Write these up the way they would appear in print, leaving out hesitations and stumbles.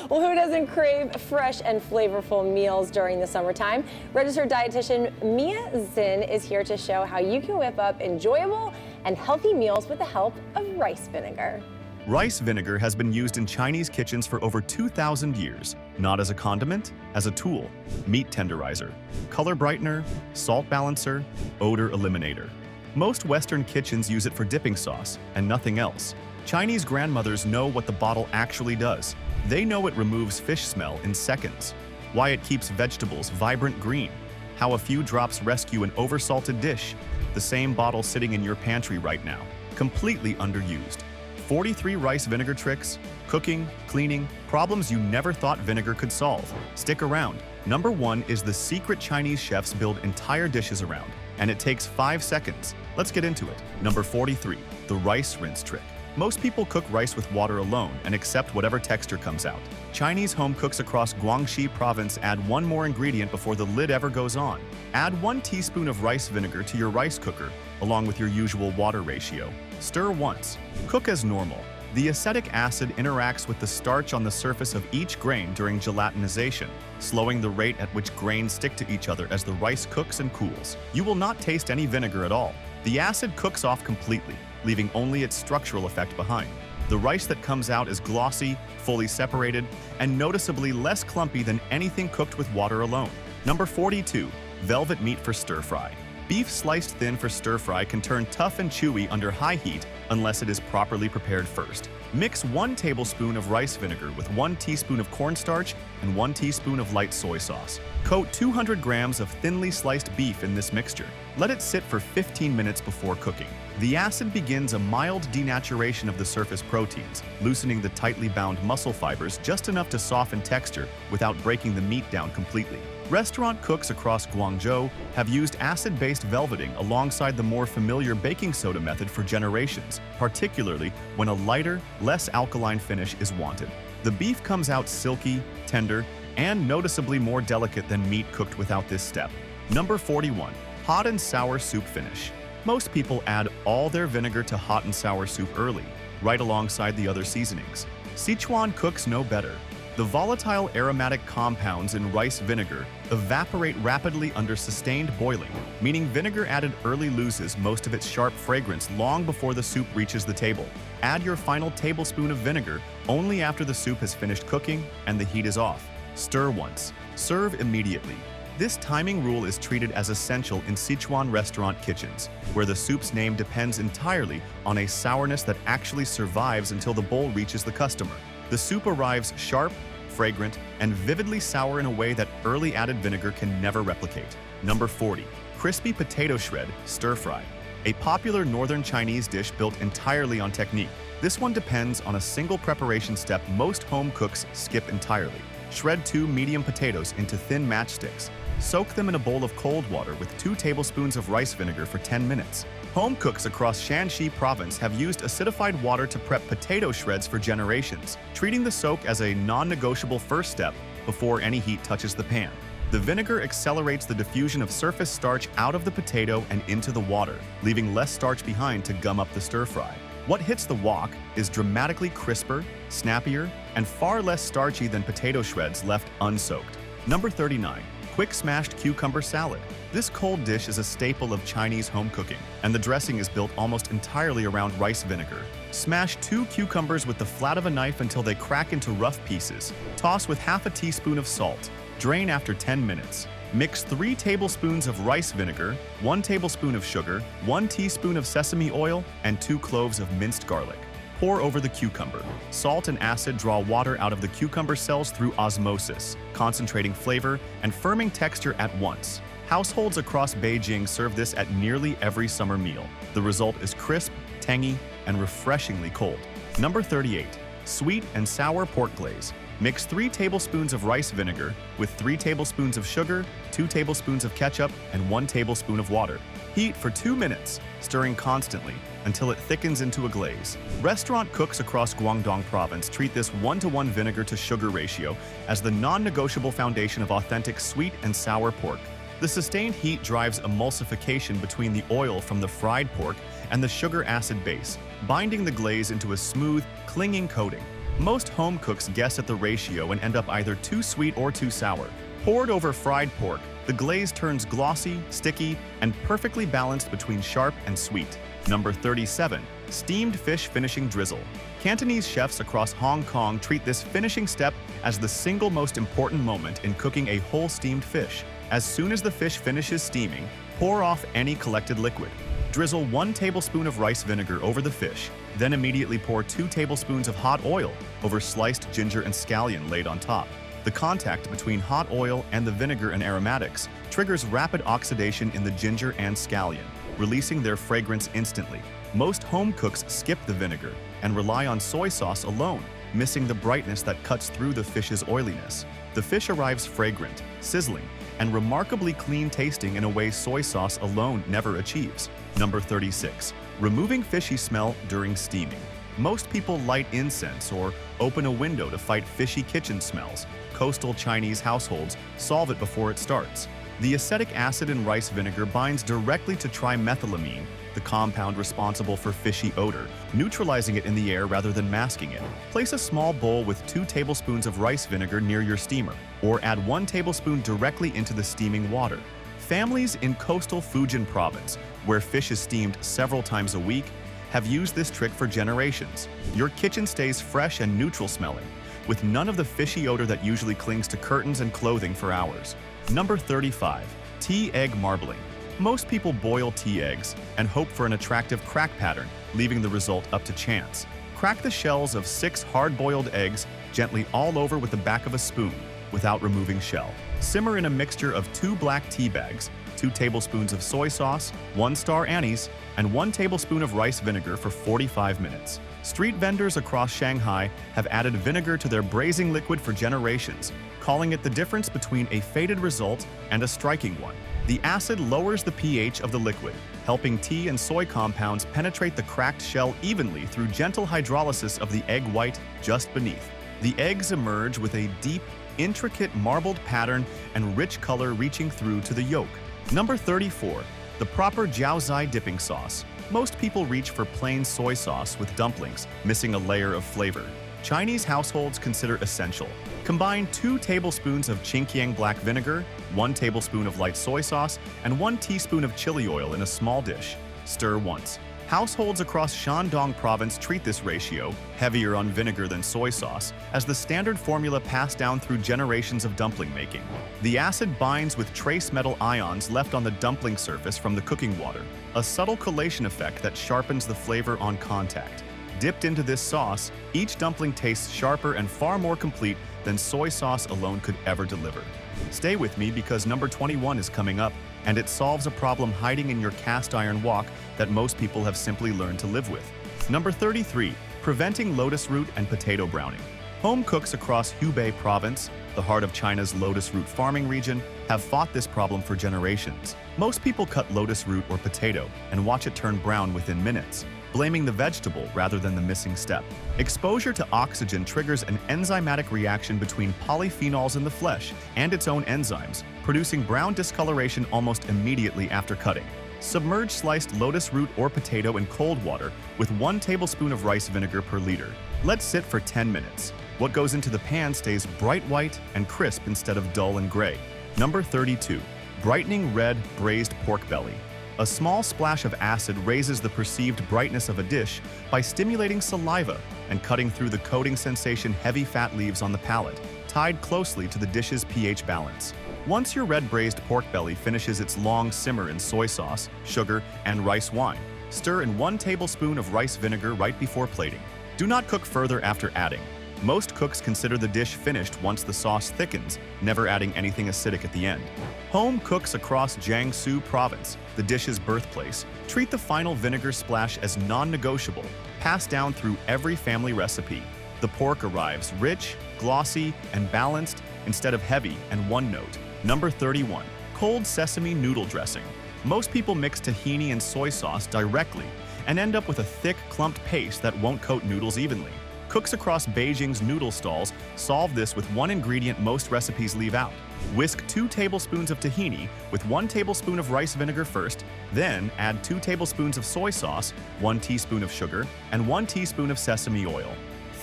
Well, who doesn't crave fresh and flavorful meals during the summertime? Registered dietitian Mia Zinn is here to show how you can whip up enjoyable and healthy meals with the help of rice vinegar. Rice vinegar has been used in Chinese kitchens for over 2,000 years, not as a condiment, as a tool, meat tenderizer, color brightener, salt balancer, odor eliminator. Most Western kitchens use it for dipping sauce and nothing else. Chinese grandmothers know what the bottle actually does. They know it removes fish smell in seconds, why it keeps vegetables vibrant green, how a few drops rescue an oversalted dish. The same bottle sitting in your pantry right now, completely underused. 43 rice vinegar tricks, cooking, cleaning, problems you never thought vinegar could solve. Stick around. Number 1 is the secret Chinese chefs build entire dishes around, and it takes 5 seconds. Let's get into it. Number 43, the rice rinse trick. Most people cook rice with water alone and accept whatever texture comes out. Chinese home cooks across Guangxi province add one more ingredient before the lid ever goes on. Add 1 teaspoon of rice vinegar to your rice cooker, along with your usual water ratio. Stir once. Cook as normal. The acetic acid interacts with the starch on the surface of each grain during gelatinization, slowing the rate at which grains stick to each other as the rice cooks and cools. You will not taste any vinegar at all. The acid cooks off completely, leaving only its structural effect behind. The rice that comes out is glossy, fully separated, and noticeably less clumpy than anything cooked with water alone. Number 42, velvet meat for stir-fry. Beef sliced thin for stir-fry can turn tough and chewy under high heat unless it is properly prepared first. Mix 1 tablespoon of rice vinegar with 1 teaspoon of cornstarch and 1 teaspoon of light soy sauce. Coat 200 grams of thinly sliced beef in this mixture. Let it sit for 15 minutes before cooking. The acid begins a mild denaturation of the surface proteins, loosening the tightly bound muscle fibers just enough to soften texture without breaking the meat down completely. Restaurant cooks across Guangzhou have used acid-based velveting alongside the more familiar baking soda method for generations, particularly when a lighter, less alkaline finish is wanted. The beef comes out silky, tender, and noticeably more delicate than meat cooked without this step. Number 41, hot and sour soup finish. Most people add all their vinegar to hot and sour soup early, right alongside the other seasonings. Sichuan cooks know better. The volatile aromatic compounds in rice vinegar evaporate rapidly under sustained boiling, meaning vinegar added early loses most of its sharp fragrance long before the soup reaches the table. Add your final tablespoon of vinegar only after the soup has finished cooking and the heat is off. Stir once. Serve immediately. This timing rule is treated as essential in Sichuan restaurant kitchens, where the soup's name depends entirely on a sourness that actually survives until the bowl reaches the customer. The soup arrives sharp, fragrant, and vividly sour in a way that early added vinegar can never replicate. Number 40, crispy potato shred stir-fry. A popular northern Chinese dish built entirely on technique. This one depends on a single preparation step most home cooks skip entirely. Shred 2 medium potatoes into thin matchsticks. Soak them in a bowl of cold water with 2 tablespoons of rice vinegar for 10 minutes. Home cooks across Shanxi province have used acidified water to prep potato shreds for generations, treating the soak as a non-negotiable first step before any heat touches the pan. The vinegar accelerates the diffusion of surface starch out of the potato and into the water, leaving less starch behind to gum up the stir-fry. What hits the wok is dramatically crisper, snappier, and far less starchy than potato shreds left unsoaked. Number 39. Quick smashed cucumber salad. This cold dish is a staple of Chinese home cooking, and the dressing is built almost entirely around rice vinegar. Smash 2 cucumbers with the flat of a knife until they crack into rough pieces. Toss with half a teaspoon of salt. Drain after 10 minutes. Mix 3 tablespoons of rice vinegar, 1 tablespoon of sugar, 1 teaspoon of sesame oil, and 2 cloves of minced garlic. Pour over the cucumber. Salt and acid draw water out of the cucumber cells through osmosis, concentrating flavor and firming texture at once. Households across Beijing serve this at nearly every summer meal. The result is crisp, tangy, and refreshingly cold. Number 38. Sweet and sour pork glaze. Mix 3 tablespoons of rice vinegar with 3 tablespoons of sugar, 2 tablespoons of ketchup, and 1 tablespoon of water. Heat for 2 minutes, stirring constantly until it thickens into a glaze. Restaurant cooks across Guangdong province treat this 1-to-1 vinegar to sugar ratio as the non-negotiable foundation of authentic sweet and sour pork. The sustained heat drives emulsification between the oil from the fried pork and the sugar acid base, binding the glaze into a smooth, clinging coating. Most home cooks guess at the ratio and end up either too sweet or too sour. Poured over fried pork, the glaze turns glossy, sticky, and perfectly balanced between sharp and sweet. Number 37. Steamed fish finishing drizzle. Cantonese chefs across Hong Kong treat this finishing step as the single most important moment in cooking a whole steamed fish. As soon as the fish finishes steaming, pour off any collected liquid. Drizzle 1 tablespoon of rice vinegar over the fish, then immediately pour 2 tablespoons of hot oil over sliced ginger and scallion laid on top. The contact between hot oil and the vinegar and aromatics triggers rapid oxidation in the ginger and scallion, releasing their fragrance instantly. Most home cooks skip the vinegar and rely on soy sauce alone, missing the brightness that cuts through the fish's oiliness. The fish arrives fragrant, sizzling, and remarkably clean tasting in a way soy sauce alone never achieves. Number 36. Removing fishy smell during steaming. Most people light incense or open a window to fight fishy kitchen smells. Coastal Chinese households solve it before it starts. The acetic acid in rice vinegar binds directly to trimethylamine, the compound responsible for fishy odor, neutralizing it in the air rather than masking it. Place a small bowl with 2 tablespoons of rice vinegar near your steamer, or add 1 tablespoon directly into the steaming water. Families in coastal Fujian province, where fish is steamed several times a week, have used this trick for generations. Your kitchen stays fresh and neutral smelling, with none of the fishy odor that usually clings to curtains and clothing for hours. Number 35. Tea egg marbling. Most people boil tea eggs and hope for an attractive crack pattern, leaving the result up to chance. Crack the shells of 6 hard-boiled eggs gently all over with the back of a spoon, without removing shell. Simmer in a mixture of 2 black tea bags, 2 tablespoons of soy sauce, 1 star anise, and 1 tablespoon of rice vinegar for 45 minutes. Street vendors across Shanghai have added vinegar to their braising liquid for generations, calling it the difference between a faded result and a striking one. The acid lowers the pH of the liquid, helping tea and soy compounds penetrate the cracked shell evenly through gentle hydrolysis of the egg white just beneath. The eggs emerge with a deep, intricate marbled pattern and rich color reaching through to the yolk. Number 34. The proper jiaozhai dipping sauce. Most people reach for plain soy sauce with dumplings, missing a layer of flavor. Chinese households consider essential. Combine 2 tablespoons of Qingqiang black vinegar, 1 tablespoon of light soy sauce, and 1 teaspoon of chili oil in a small dish. Stir once. Households across Shandong province treat this ratio, heavier on vinegar than soy sauce, as the standard formula passed down through generations of dumpling making. The acid binds with trace metal ions left on the dumpling surface from the cooking water, a subtle collation effect that sharpens the flavor on contact. Dipped into this sauce, each dumpling tastes sharper and far more complete than soy sauce alone could ever deliver. Stay with me because number 21 is coming up, and it solves a problem hiding in your cast iron wok that most people have simply learned to live with. Number 33. Preventing lotus root and potato browning. Home cooks across Hubei province, the heart of China's lotus root farming region, have fought this problem for generations. Most people cut lotus root or potato and watch it turn brown within minutes, blaming the vegetable rather than the missing step. Exposure to oxygen triggers an enzymatic reaction between polyphenols in the flesh and its own enzymes, producing brown discoloration almost immediately after cutting. Submerge sliced lotus root or potato in cold water with 1 tablespoon of rice vinegar per liter. Let sit for 10 minutes. What goes into the pan stays bright white and crisp instead of dull and gray. Number 32. Brightening red braised pork belly. A small splash of acid raises the perceived brightness of a dish by stimulating saliva and cutting through the coating sensation heavy fat leaves on the palate, tied closely to the dish's pH balance. Once your red braised pork belly finishes its long simmer in soy sauce, sugar, and rice wine, stir in 1 tablespoon of rice vinegar right before plating. Do not cook further after adding. Most cooks consider the dish finished once the sauce thickens, never adding anything acidic at the end. Home cooks across Jiangsu province, the dish's birthplace, treat the final vinegar splash as non-negotiable, passed down through every family recipe. The pork arrives rich, glossy, and balanced instead of heavy and one-note. Number 31. Cold sesame noodle dressing. Most people mix tahini and soy sauce directly and end up with a thick, clumped paste that won't coat noodles evenly. Cooks across Beijing's noodle stalls solve this with 1 ingredient most recipes leave out. Whisk 2 tablespoons of tahini with 1 tablespoon of rice vinegar first, then add 2 tablespoons of soy sauce, 1 teaspoon of sugar, and 1 teaspoon of sesame oil.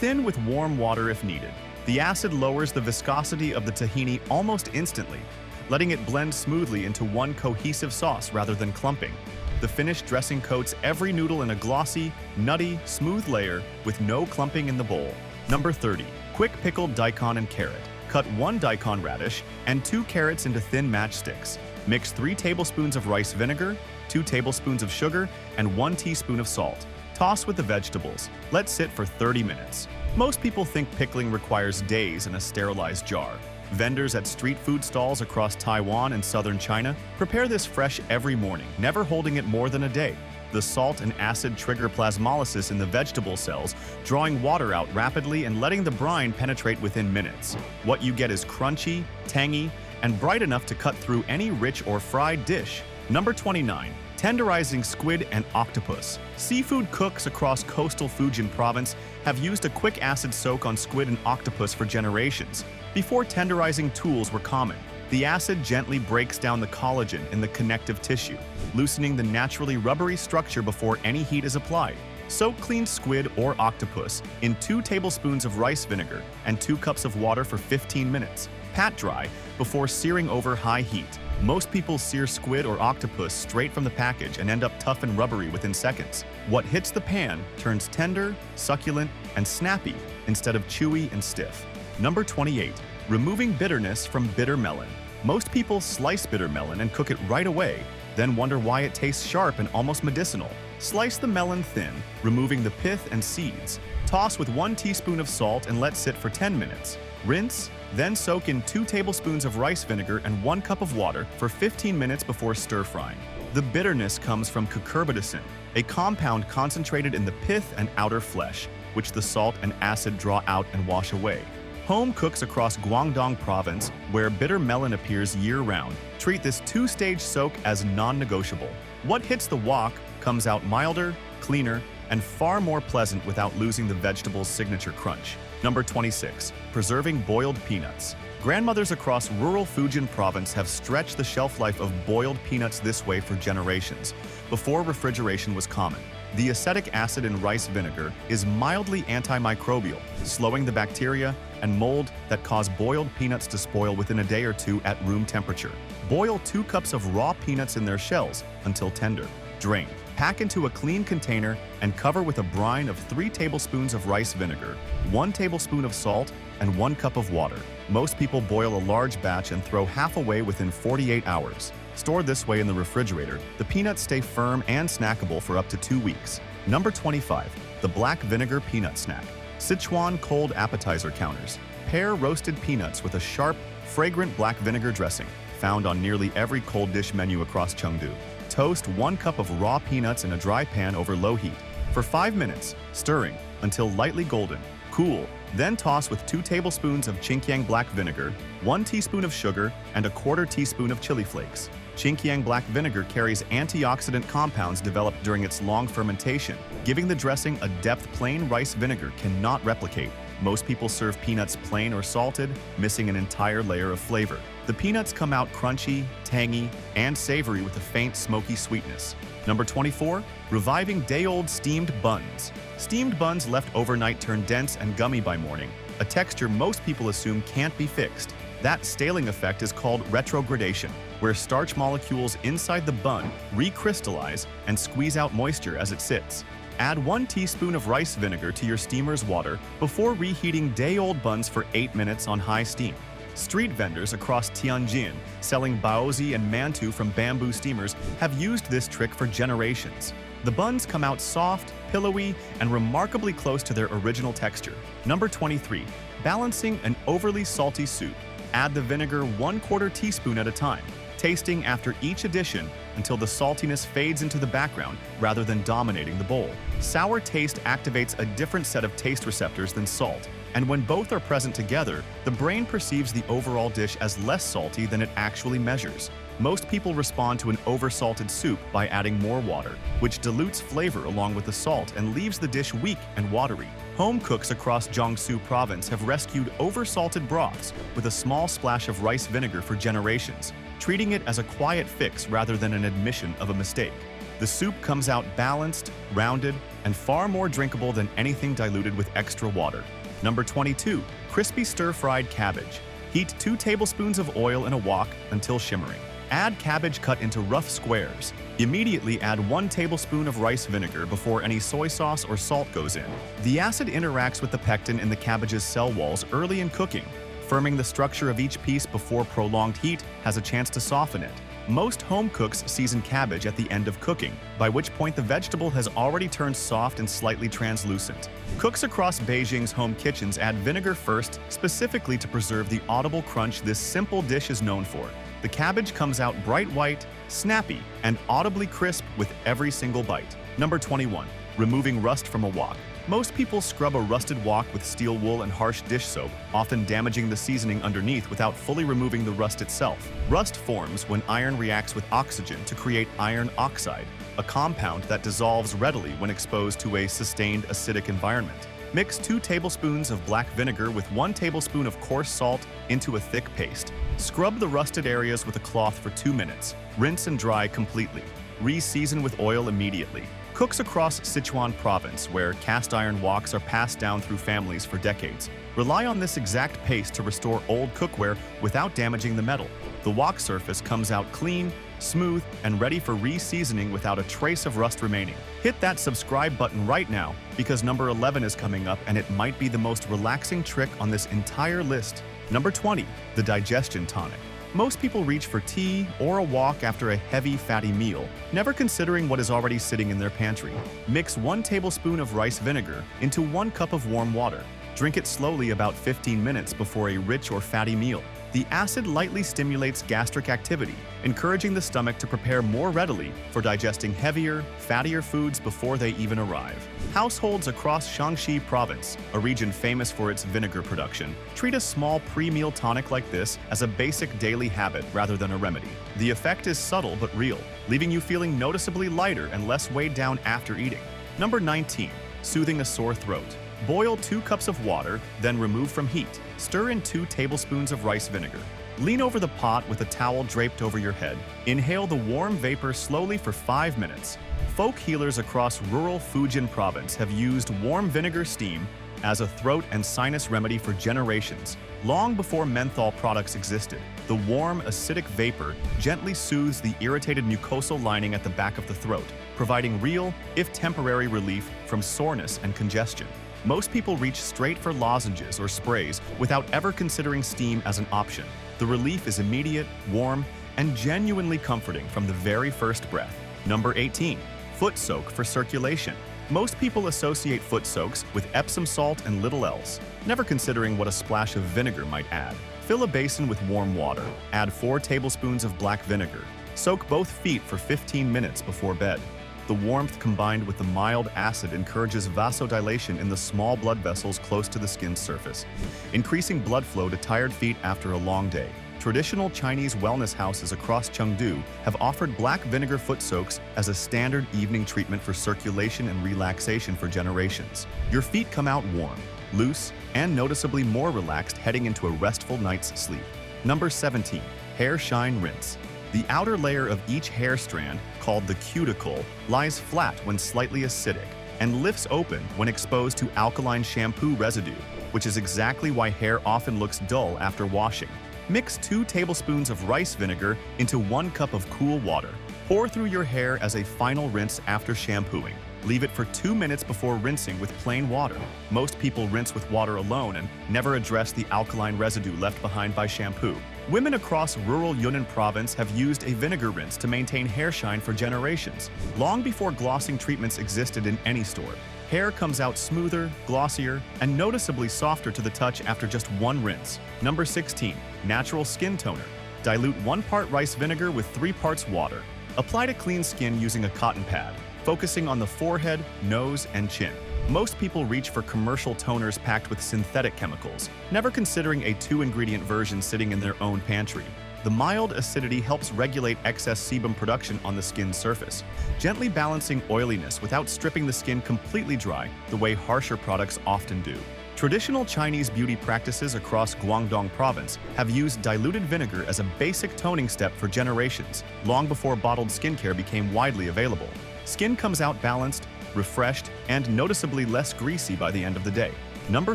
Thin with warm water if needed. The acid lowers the viscosity of the tahini almost instantly, letting it blend smoothly into one cohesive sauce rather than clumping. The finished dressing coats every noodle in a glossy, nutty, smooth layer with no clumping in the bowl. Number 30. Quick pickled daikon and carrot. Cut 1 daikon radish and 2 carrots into thin matchsticks. Mix 3 tablespoons of rice vinegar, 2 tablespoons of sugar, and 1 teaspoon of salt. Toss with the vegetables. Let sit for 30 minutes. Most people think pickling requires days in a sterilized jar. Vendors at street food stalls across Taiwan and southern China prepare this fresh every morning, never holding it more than a day. The salt and acid trigger plasmolysis in the vegetable cells, drawing water out rapidly and letting the brine penetrate within minutes. What you get is crunchy, tangy, and bright enough to cut through any rich or fried dish. Number 29. Tenderizing squid and octopus. Seafood cooks across coastal Fujian province have used a quick acid soak on squid and octopus for generations. Before tenderizing tools were common, the acid gently breaks down the collagen in the connective tissue, loosening the naturally rubbery structure before any heat is applied. Soak cleaned squid or octopus in 2 tablespoons of rice vinegar and 2 cups of water for 15 minutes. Pat dry before searing over high heat. Most people sear squid or octopus straight from the package and end up tough and rubbery within seconds. What hits the pan turns tender, succulent, and snappy instead of chewy and stiff. Number 28. Removing bitterness from bitter melon. Most people slice bitter melon and cook it right away, then wonder why it tastes sharp and almost medicinal. Slice the melon thin, removing the pith and seeds. Toss with 1 teaspoon of salt and let sit for 10 minutes. Rinse, then soak in 2 tablespoons of rice vinegar and 1 cup of water for 15 minutes before stir-frying. The bitterness comes from cucurbitacin, a compound concentrated in the pith and outer flesh, which the salt and acid draw out and wash away. Home cooks across Guangdong province, where bitter melon appears year-round, treat this 2-stage soak as non-negotiable. What hits the wok comes out milder, cleaner, and far more pleasant without losing the vegetable's signature crunch. Number 26. Preserving boiled peanuts. Grandmothers across rural Fujian province have stretched the shelf life of boiled peanuts this way for generations, before refrigeration was common. The acetic acid in rice vinegar is mildly antimicrobial, slowing the bacteria and mold that cause boiled peanuts to spoil within a day or 2 at room temperature. Boil 2 cups of raw peanuts in their shells until tender. Drain. Pack into a clean container and cover with a brine of 3 tablespoons of rice vinegar, 1 tablespoon of salt, and 1 cup of water. Most people boil a large batch and throw half away within 48 hours. Stored this way in the refrigerator, the peanuts stay firm and snackable for up to 2 weeks. Number 25. The black vinegar peanut snack. Sichuan cold appetizer counters. Pair roasted peanuts with a sharp, fragrant black vinegar dressing, found on nearly every cold dish menu across Chengdu. Toast 1 cup of raw peanuts in a dry pan over low heat for 5 minutes, stirring until lightly golden. Cool, then toss with 2 tablespoons of Qingqiang black vinegar, 1 teaspoon of sugar, and a 1/4 teaspoon of chili flakes. Qingqiang black vinegar carries antioxidant compounds developed during its long fermentation, giving the dressing a depth plain rice vinegar cannot replicate. Most people serve peanuts plain or salted, missing an entire layer of flavor. The peanuts come out crunchy, tangy, and savory with a faint smoky sweetness. Number 24. Reviving day-old steamed buns. Steamed buns left overnight turn dense and gummy by morning, a texture most people assume can't be fixed. That staling effect is called retrogradation, where starch molecules inside the bun recrystallize and squeeze out moisture as it sits. Add 1 teaspoon of rice vinegar to your steamer's water before reheating day-old buns for 8 minutes on high steam. Street vendors across Tianjin selling baozi and mantou from bamboo steamers have used this trick for generations. The buns come out soft, pillowy, and remarkably close to their original texture. Number 23. Balancing an overly salty soup. Add the vinegar 1/4 teaspoon at a time, tasting after each addition until the saltiness fades into the background rather than dominating the bowl. Sour taste activates a different set of taste receptors than salt, and when both are present together, the brain perceives the overall dish as less salty than it actually measures. Most people respond to an oversalted soup by adding more water, which dilutes flavor along with the salt and leaves the dish weak and watery. Home cooks across Jiangsu province have rescued oversalted broths with a small splash of rice vinegar for generations, treating it as a quiet fix rather than an admission of a mistake. The soup comes out balanced, rounded, and far more drinkable than anything diluted with extra water. Number 22. Crispy stir-fried cabbage. Heat 2 tablespoons of oil in a wok until shimmering. Add cabbage cut into rough squares. Immediately add 1 tablespoon of rice vinegar before any soy sauce or salt goes in. The acid interacts with the pectin in the cabbage's cell walls early in cooking. Firming the structure of each piece before prolonged heat has a chance to soften it. Most home cooks season cabbage at the end of cooking, by which point the vegetable has already turned soft and slightly translucent. Cooks across Beijing's home kitchens add vinegar first, specifically to preserve the audible crunch this simple dish is known for. The cabbage comes out bright white, snappy, and audibly crisp with every single bite. Number 21. Removing rust from a wok. Most people scrub a rusted wok with steel wool and harsh dish soap, often damaging the seasoning underneath without fully removing the rust itself. Rust forms when iron reacts with oxygen to create iron oxide, a compound that dissolves readily when exposed to a sustained acidic environment. Mix 2 tablespoons of black vinegar with 1 tablespoon of coarse salt into a thick paste. Scrub the rusted areas with a cloth for 2 minutes. Rinse and dry completely. Re-season with oil immediately. Cooks across Sichuan province, where cast iron woks are passed down through families for decades, rely on this exact paste to restore old cookware without damaging the metal. The wok surface comes out clean, smooth, and ready for re-seasoning without a trace of rust remaining. Hit that subscribe button right now, because number 11 is coming up and it might be the most relaxing trick on this entire list. Number 20. The digestion tonic. Most people reach for tea or a wok after a heavy, fatty meal, never considering what is already sitting in their pantry. Mix 1 tablespoon of rice vinegar into 1 cup of warm water. Drink it slowly about 15 minutes before a rich or fatty meal. The acid lightly stimulates gastric activity, encouraging the stomach to prepare more readily for digesting heavier, fattier foods before they even arrive. Households across Shaanxi province, a region famous for its vinegar production, treat a small pre-meal tonic like this as a basic daily habit rather than a remedy. The effect is subtle but real, leaving you feeling noticeably lighter and less weighed down after eating. Number 19. Soothing a sore throat. Boil 2 cups of water, then remove from heat. Stir in 2 tablespoons of rice vinegar. Lean over the pot with a towel draped over your head. Inhale the warm vapor slowly for 5 minutes. Folk healers across rural Fujian province have used warm vinegar steam as a throat and sinus remedy for generations, long before menthol products existed. The warm, acidic vapor gently soothes the irritated mucosal lining at the back of the throat, providing real, if temporary, relief from soreness and congestion. Most people reach straight for lozenges or sprays without ever considering steam as an option. The relief is immediate, warm, and genuinely comforting from the very first breath. Number 18. Foot soak for circulation. Most people associate foot soaks with Epsom salt and little else, never considering what a splash of vinegar might add. Fill a basin with warm water. Add 4 tablespoons of black vinegar. Soak both feet for 15 minutes before bed. The warmth combined with the mild acid encourages vasodilation in the small blood vessels close to the skin's surface, increasing blood flow to tired feet after a long day. Traditional Chinese wellness houses across Chengdu have offered black vinegar foot soaks as a standard evening treatment for circulation and relaxation for generations. Your feet come out warm, loose, and noticeably more relaxed heading into a restful night's sleep. Number 17. Hair shine rinse. The outer layer of each hair strand, called the cuticle, lies flat when slightly acidic and lifts open when exposed to alkaline shampoo residue, which is exactly why hair often looks dull after washing. Mix 2 tablespoons of rice vinegar into 1 cup of cool water. Pour through your hair as a final rinse after shampooing. Leave it for 2 minutes before rinsing with plain water. Most people rinse with water alone and never address the alkaline residue left behind by shampoo. Women across rural Yunnan province have used a vinegar rinse to maintain hair shine for generations, long before glossing treatments existed in any store. Hair comes out smoother, glossier, and noticeably softer to the touch after just 1 rinse. Number 16. Natural skin toner. Dilute 1 part rice vinegar with 3 parts water. Apply to clean skin using a cotton pad, focusing on the forehead, nose, and chin. Most people reach for commercial toners packed with synthetic chemicals, never considering a 2-ingredient version sitting in their own pantry. The mild acidity helps regulate excess sebum production on the skin's surface, gently balancing oiliness without stripping the skin completely dry the way harsher products often do. Traditional Chinese beauty practices across Guangdong province have used diluted vinegar as a basic toning step for generations, long before bottled skincare became widely available. Skin comes out balanced, refreshed, and noticeably less greasy by the end of the day. Number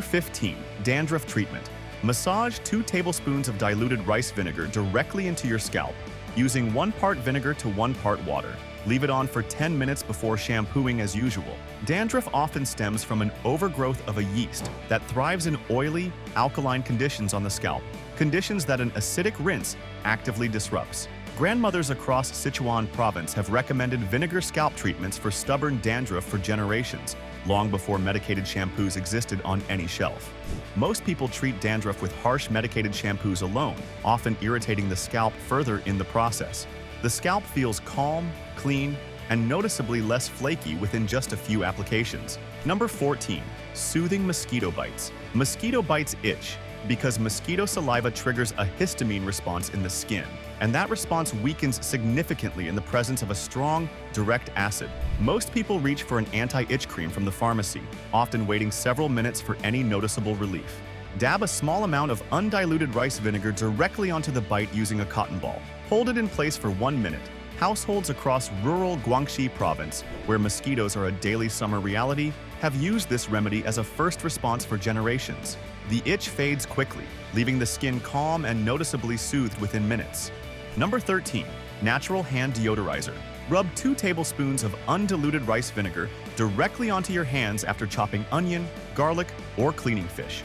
15. Dandruff treatment. Massage 2 tablespoons of diluted rice vinegar directly into your scalp, using 1 part vinegar to 1 part water. Leave it on for 10 minutes before shampooing as usual. Dandruff often stems from an overgrowth of a yeast that thrives in oily, alkaline conditions on the scalp, conditions that an acidic rinse actively disrupts. Grandmothers across Sichuan province have recommended vinegar scalp treatments for stubborn dandruff for generations, long before medicated shampoos existed on any shelf. Most people treat dandruff with harsh medicated shampoos alone, often irritating the scalp further in the process. The scalp feels calm, clean, and noticeably less flaky within just a few applications. Number 14. Soothing mosquito bites. Mosquito bites itch because mosquito saliva triggers a histamine response in the skin, and that response weakens significantly in the presence of a strong, direct acid. Most people reach for an anti-itch cream from the pharmacy, often waiting several minutes for any noticeable relief. Dab a small amount of undiluted rice vinegar directly onto the bite using a cotton ball. Hold it in place for 1 minute. Households across rural Guangxi province, where mosquitoes are a daily summer reality, have used this remedy as a first response for generations. The itch fades quickly, leaving the skin calm and noticeably soothed within minutes. Number 13. Natural hand deodorizer. Rub 2 tablespoons of undiluted rice vinegar directly onto your hands after chopping onion, garlic, or cleaning fish.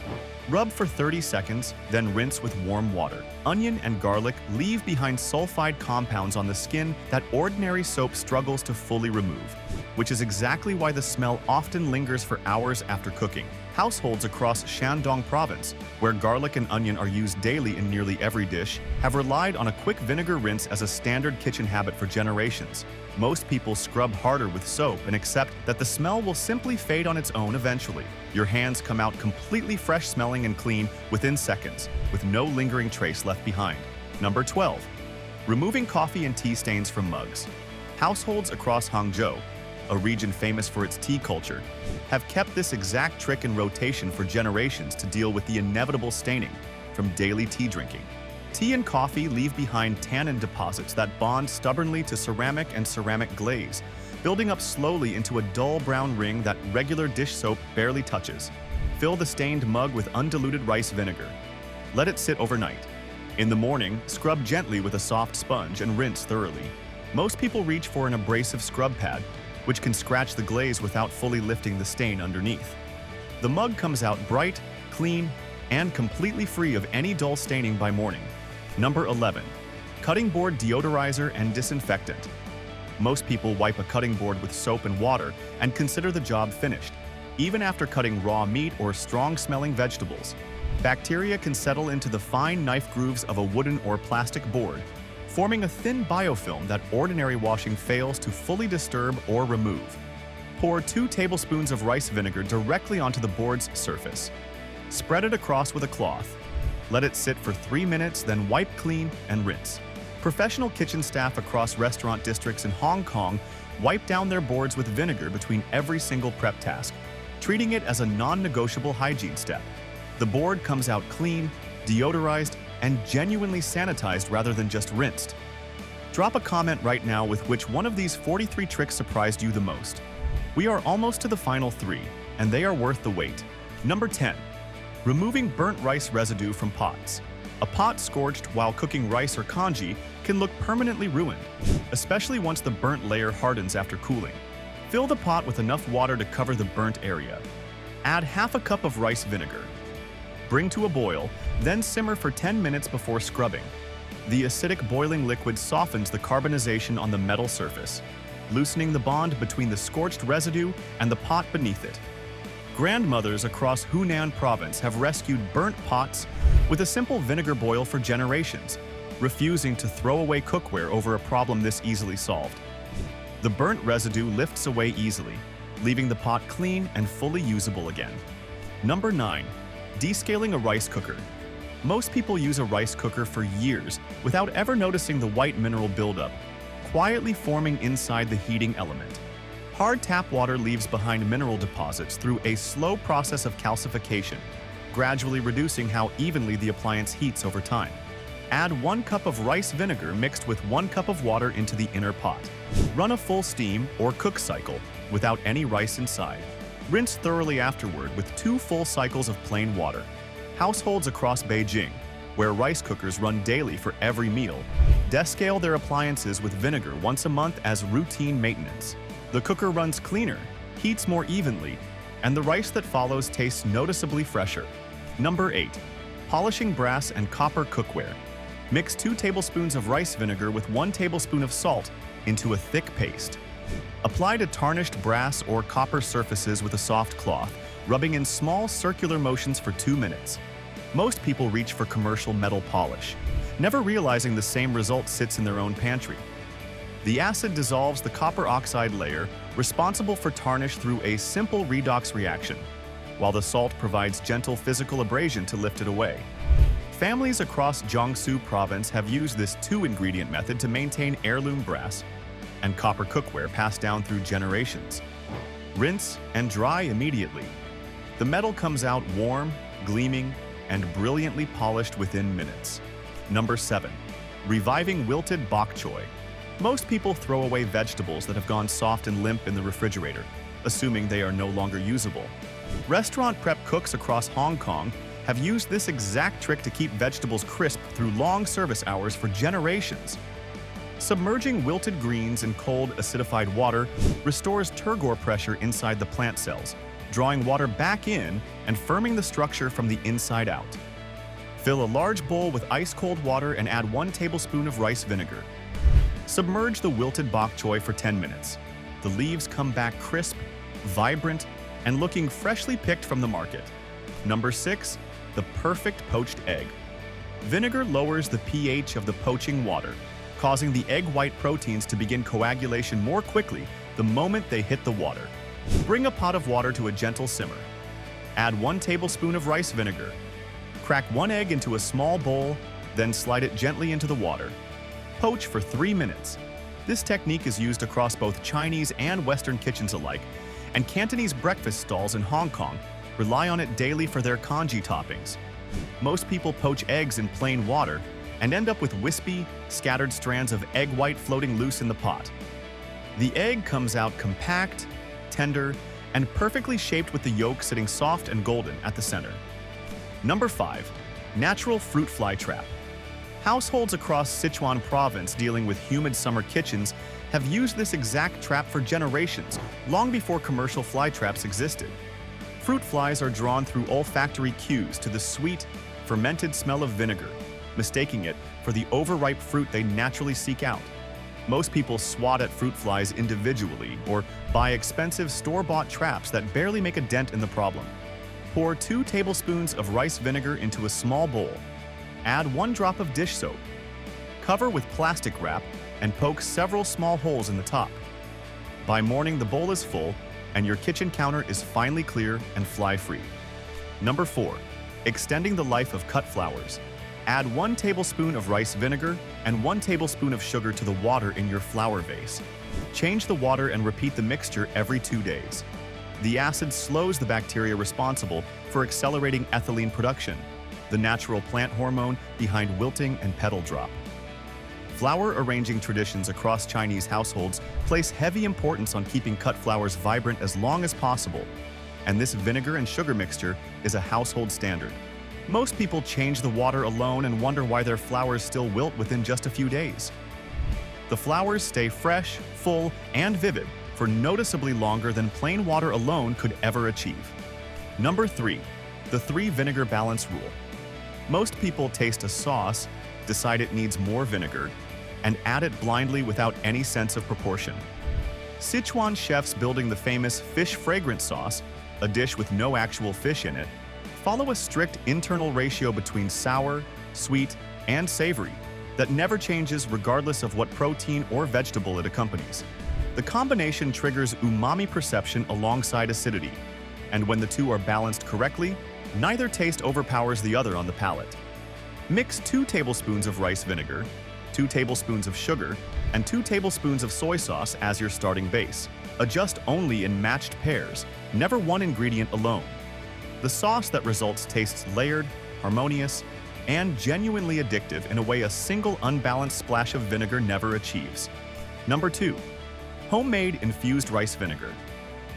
Rub for 30 seconds, then rinse with warm water. Onion and garlic leave behind sulfide compounds on the skin that ordinary soap struggles to fully remove, which is exactly why the smell often lingers for hours after cooking. Households across Shandong province, where garlic and onion are used daily in nearly every dish, have relied on a quick vinegar rinse as a standard kitchen habit for generations. Most people scrub harder with soap and accept that the smell will simply fade on its own eventually. Your hands come out completely fresh smelling and clean within seconds, with no lingering trace left behind. Number 12. Removing coffee and tea stains from mugs. Households across Hangzhou, a region famous for its tea culture, have kept this exact trick in rotation for generations to deal with the inevitable staining from daily tea drinking. Tea and coffee leave behind tannin deposits that bond stubbornly to ceramic and ceramic glaze, building up slowly into a dull brown ring that regular dish soap barely touches. Fill the stained mug with undiluted rice vinegar. Let it sit overnight. In the morning, scrub gently with a soft sponge and rinse thoroughly. Most people reach for an abrasive scrub pad, which can scratch the glaze without fully lifting the stain underneath. The mug comes out bright, clean, and completely free of any dull staining by morning. Number 11. Cutting board deodorizer and disinfectant. Most people wipe a cutting board with soap and water and consider the job finished. Even after cutting raw meat or strong-smelling vegetables, bacteria can settle into the fine knife grooves of a wooden or plastic board, forming a thin biofilm that ordinary washing fails to fully disturb or remove. Pour 2 tablespoons of rice vinegar directly onto the board's surface. Spread it across with a cloth. Let it sit for 3 minutes, then wipe clean and rinse. Professional kitchen staff across restaurant districts in Hong Kong wipe down their boards with vinegar between every single prep task, treating it as a non-negotiable hygiene step. The board comes out clean, deodorized, and genuinely sanitized rather than just rinsed. Drop a comment right now with which one of these 43 tricks surprised you the most. We are almost to the final 3, and they are worth the wait. Number 10. Removing burnt rice residue from pots. A pot scorched while cooking rice or congee can look permanently ruined, especially once the burnt layer hardens after cooling. Fill the pot with enough water to cover the burnt area. Add half a cup of rice vinegar. Bring to a boil, then simmer for 10 minutes before scrubbing. The acidic boiling liquid softens the carbonization on the metal surface, loosening the bond between the scorched residue and the pot beneath it. Grandmothers across Hunan province have rescued burnt pots with a simple vinegar boil for generations, refusing to throw away cookware over a problem this easily solved. The burnt residue lifts away easily, leaving the pot clean and fully usable again. Number 9. Descaling a rice cooker. Most people use a rice cooker for years without ever noticing the white mineral buildup, quietly forming inside the heating element. Hard tap water leaves behind mineral deposits through a slow process of calcification, gradually reducing how evenly the appliance heats over time. Add 1 cup of rice vinegar mixed with 1 cup of water into the inner pot. Run a full steam or cook cycle, without any rice inside. Rinse thoroughly afterward with 2 full cycles of plain water. Households across Beijing, where rice cookers run daily for every meal, descale their appliances with vinegar once a month as routine maintenance. The cooker runs cleaner, heats more evenly, and the rice that follows tastes noticeably fresher. Number 8. Polishing brass and copper cookware. Mix 2 tablespoons of rice vinegar with 1 tablespoon of salt into a thick paste. Apply to tarnished brass or copper surfaces with a soft cloth, rubbing in small circular motions for 2 minutes. Most people reach for commercial metal polish, never realizing the same result sits in their own pantry. The acid dissolves the copper oxide layer responsible for tarnish through a simple redox reaction, while the salt provides gentle physical abrasion to lift it away. Families across Jiangsu province have used this 2-ingredient method to maintain heirloom brass and copper cookware passed down through generations. Rinse and dry immediately. The metal comes out warm, gleaming, and brilliantly polished within minutes. Number 7. Reviving wilted bok choy. Most people throw away vegetables that have gone soft and limp in the refrigerator, assuming they are no longer usable. Restaurant prep cooks across Hong Kong have used this exact trick to keep vegetables crisp through long service hours for generations. Submerging wilted greens in cold, acidified water restores turgor pressure inside the plant cells, drawing water back in and firming the structure from the inside out. Fill a large bowl with ice-cold water and add 1 tablespoon of rice vinegar. Submerge the wilted bok choy for 10 minutes. The leaves come back crisp, vibrant, and looking freshly picked from the market. Number 6. The perfect poached egg. Vinegar lowers the pH of the poaching water, causing the egg white proteins to begin coagulation more quickly the moment they hit the water. Bring a pot of water to a gentle simmer. Add 1 tablespoon of rice vinegar. Crack 1 egg into a small bowl, then slide it gently into the water. Poach for 3 minutes. This technique is used across both Chinese and Western kitchens alike, and Cantonese breakfast stalls in Hong Kong rely on it daily for their congee toppings. Most people poach eggs in plain water and end up with wispy, scattered strands of egg white floating loose in the pot. The egg comes out compact, tender, and perfectly shaped with the yolk sitting soft and golden at the center. Number 5. Natural fruit fly trap. Households across Sichuan province dealing with humid summer kitchens have used this exact trap for generations, long before commercial fly traps existed. Fruit flies are drawn through olfactory cues to the sweet, fermented smell of vinegar, mistaking it for the overripe fruit they naturally seek out. Most people swat at fruit flies individually or buy expensive store-bought traps that barely make a dent in the problem. Pour 2 tablespoons of rice vinegar into a small bowl. Add 1 drop of dish soap. Cover with plastic wrap and poke several small holes in the top. By morning, the bowl is full and your kitchen counter is finally clear and fly-free. Number 4. Extending the life of cut flowers. Add 1 tablespoon of rice vinegar and 1 tablespoon of sugar to the water in your flower vase. Change the water and repeat the mixture every 2 days. The acid slows the bacteria responsible for accelerating ethylene production, the natural plant hormone behind wilting and petal drop. Flower arranging traditions across Chinese households place heavy importance on keeping cut flowers vibrant as long as possible, and this vinegar and sugar mixture is a household standard. Most people change the water alone and wonder why their flowers still wilt within just a few days. The flowers stay fresh, full, and vivid for noticeably longer than plain water alone could ever achieve. Number 3. The 3 vinegar balance rule. Most people taste a sauce, decide it needs more vinegar, and add it blindly without any sense of proportion. Sichuan chefs building the famous fish fragrance sauce, a dish with no actual fish in it, follow a strict internal ratio between sour, sweet, and savory that never changes regardless of what protein or vegetable it accompanies. The combination triggers umami perception alongside acidity, and when the 2 are balanced correctly, neither taste overpowers the other on the palate. Mix 2 tablespoons of rice vinegar, 2 tablespoons of sugar, and 2 tablespoons of soy sauce as your starting base. Adjust only in matched pairs, never one ingredient alone. The sauce that results tastes layered, harmonious, and genuinely addictive in a way a single unbalanced splash of vinegar never achieves. Number 2. Homemade infused rice vinegar.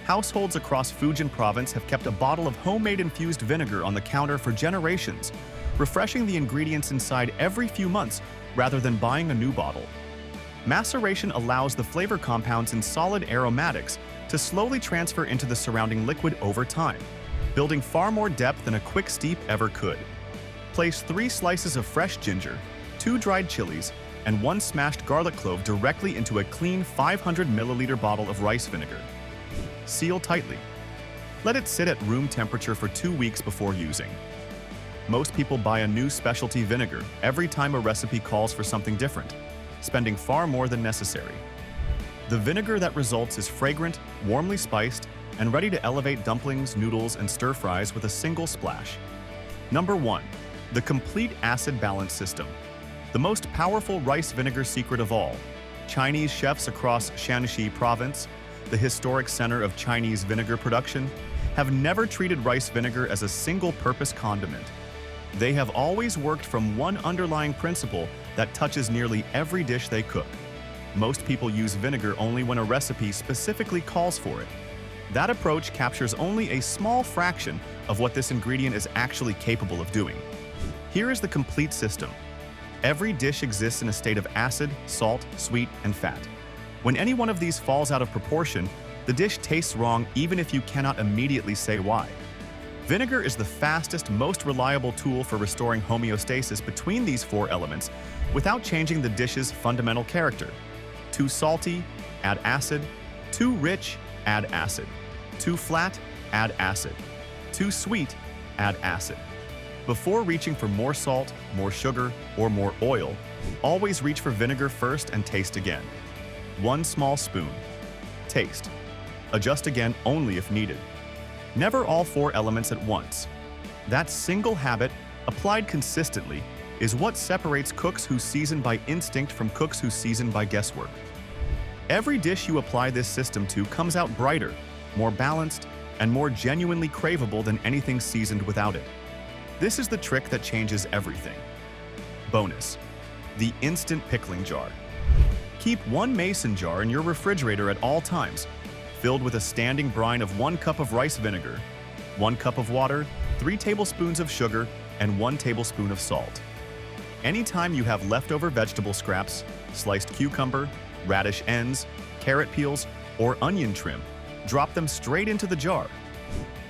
Households across Fujian province have kept a bottle of homemade infused vinegar on the counter for generations, refreshing the ingredients inside every few months rather than buying a new bottle. Maceration allows the flavor compounds in solid aromatics to slowly transfer into the surrounding liquid over time, building far more depth than a quick steep ever could. Place 3 slices of fresh ginger, 2 dried chilies, and 1 smashed garlic clove directly into a clean 500 milliliter bottle of rice vinegar. Seal tightly. Let it sit at room temperature for 2 weeks before using. Most people buy a new specialty vinegar every time a recipe calls for something different, spending far more than necessary. The vinegar that results is fragrant, warmly spiced, and ready to elevate dumplings, noodles, and stir-fries with a single splash. Number 1. The complete acid balance system. The most powerful rice vinegar secret of all. Chinese chefs across Shanxi province, the historic center of Chinese vinegar production, have never treated rice vinegar as a single-purpose condiment. They have always worked from one underlying principle that touches nearly every dish they cook. Most people use vinegar only when a recipe specifically calls for it. That approach captures only a small fraction of what this ingredient is actually capable of doing. Here is the complete system. Every dish exists in a state of acid, salt, sweet, and fat. When any one of these falls out of proportion, the dish tastes wrong even if you cannot immediately say why. Vinegar is the fastest, most reliable tool for restoring homeostasis between these 4 elements without changing the dish's fundamental character. Too salty, add acid. Too rich, add acid. Too flat, add acid. Too sweet, add acid. Before reaching for more salt, more sugar, or more oil, always reach for vinegar first and taste again. 1 small spoon. Taste. Adjust again only if needed. Never all 4 elements at once. That single habit, applied consistently, is what separates cooks who season by instinct from cooks who season by guesswork. Every dish you apply this system to comes out brighter, more balanced, and more genuinely craveable than anything seasoned without it. This is the trick that changes everything. Bonus: the instant pickling jar. Keep 1 mason jar in your refrigerator at all times, filled with a standing brine of 1 cup of rice vinegar, 1 cup of water, 3 tablespoons of sugar, and 1 tablespoon of salt. Anytime you have leftover vegetable scraps, sliced cucumber, radish ends, carrot peels, or onion trim, drop them straight into the jar.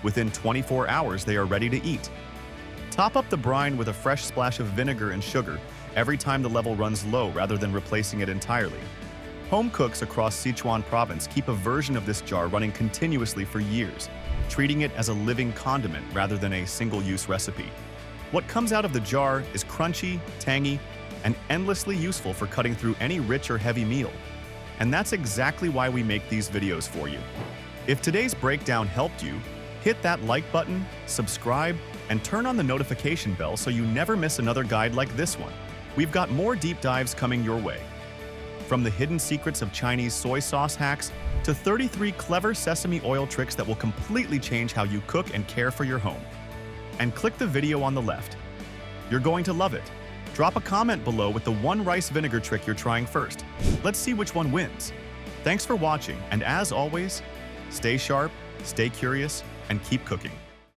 Within 24 hours, they are ready to eat. Top up the brine with a fresh splash of vinegar and sugar every time the level runs low rather than replacing it entirely. Home cooks across Sichuan province keep a version of this jar running continuously for years, treating it as a living condiment rather than a single-use recipe. What comes out of the jar is crunchy, tangy, and endlessly useful for cutting through any rich or heavy meal. And that's exactly why we make these videos for you. If today's breakdown helped you, hit that like button, subscribe, and turn on the notification bell so you never miss another guide like this one. We've got more deep dives coming your way. From the hidden secrets of Chinese soy sauce hacks to 33 clever sesame oil tricks that will completely change how you cook and care for your home. And click the video on the left. You're going to love it. Drop a comment below with the 1 rice vinegar trick you're trying first. Let's see which one wins. Thanks for watching, and as always, stay sharp, stay curious, and keep cooking.